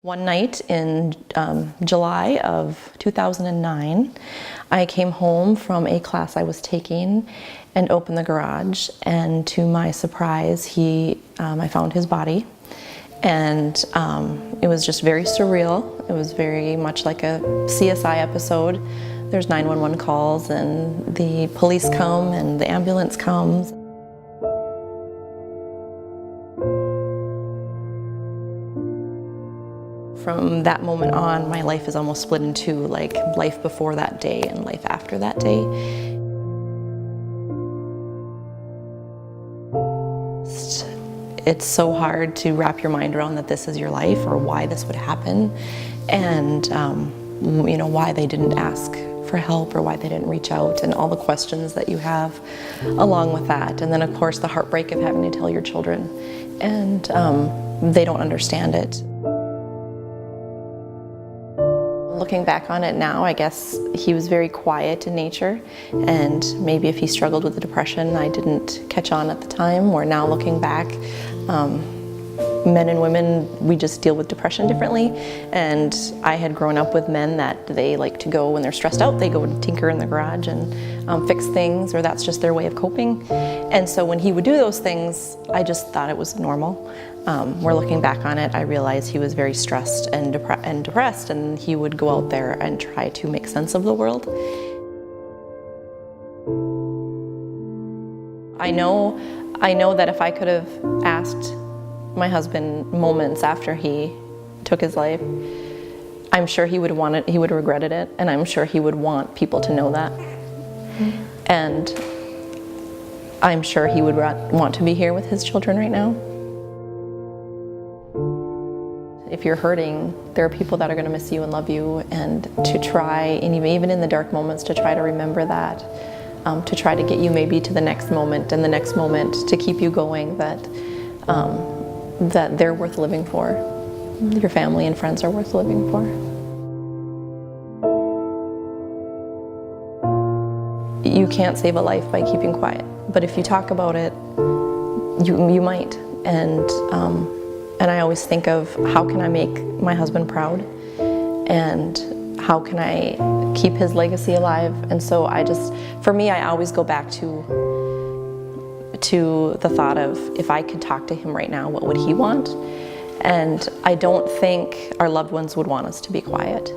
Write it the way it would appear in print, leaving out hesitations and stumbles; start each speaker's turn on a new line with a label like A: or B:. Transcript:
A: One night in July of 2009, I came home from a class I was taking and opened the garage, and to my surprise, I found his body, and it was just very surreal. It was very much like a CSI episode. There's 911 calls, and the police come, and the ambulance comes. From that moment on, my life is almost split in two, like life before that day and life after that day. It's so hard to wrap your mind around that this is your life, or why this would happen, and why they didn't ask for help, or why they didn't reach out, and all the questions that you have along with that. And then of course the heartbreak of having to tell your children, and they don't understand it. Looking back on it now, I guess he was very quiet in nature, and maybe if he struggled with the depression, I didn't catch on at the time. Where now looking back, men and women, we just deal with depression differently. And I had grown up with men that they like to go, when they're stressed out, they go and tinker in the garage and fix things, or that's just their way of coping. And so when he would do those things, I just thought it was normal. Where looking back on it, I realized he was very stressed and depressed, and he would go out there and try to make sense of the world. I know that if I could have asked my husband moments after he took his life, I'm sure he would have regretted it, and I'm sure he would want people to know that. And I'm sure he would want to be here with his children right now. If you're hurting, there are people that are going to miss you and love you, and to try, and even in the dark moments, to try to remember that, to try to get you maybe to the next moment and the next moment, to keep you going, that they're worth living for. Your family and friends are worth living for. You can't save a life by keeping quiet, but if you talk about it, you might. And I always think of, how can I make my husband proud, and how can I keep his legacy alive? And so for me, I always go back to the thought of, if I could talk to him right now, what would he want? And I don't think our loved ones would want us to be quiet.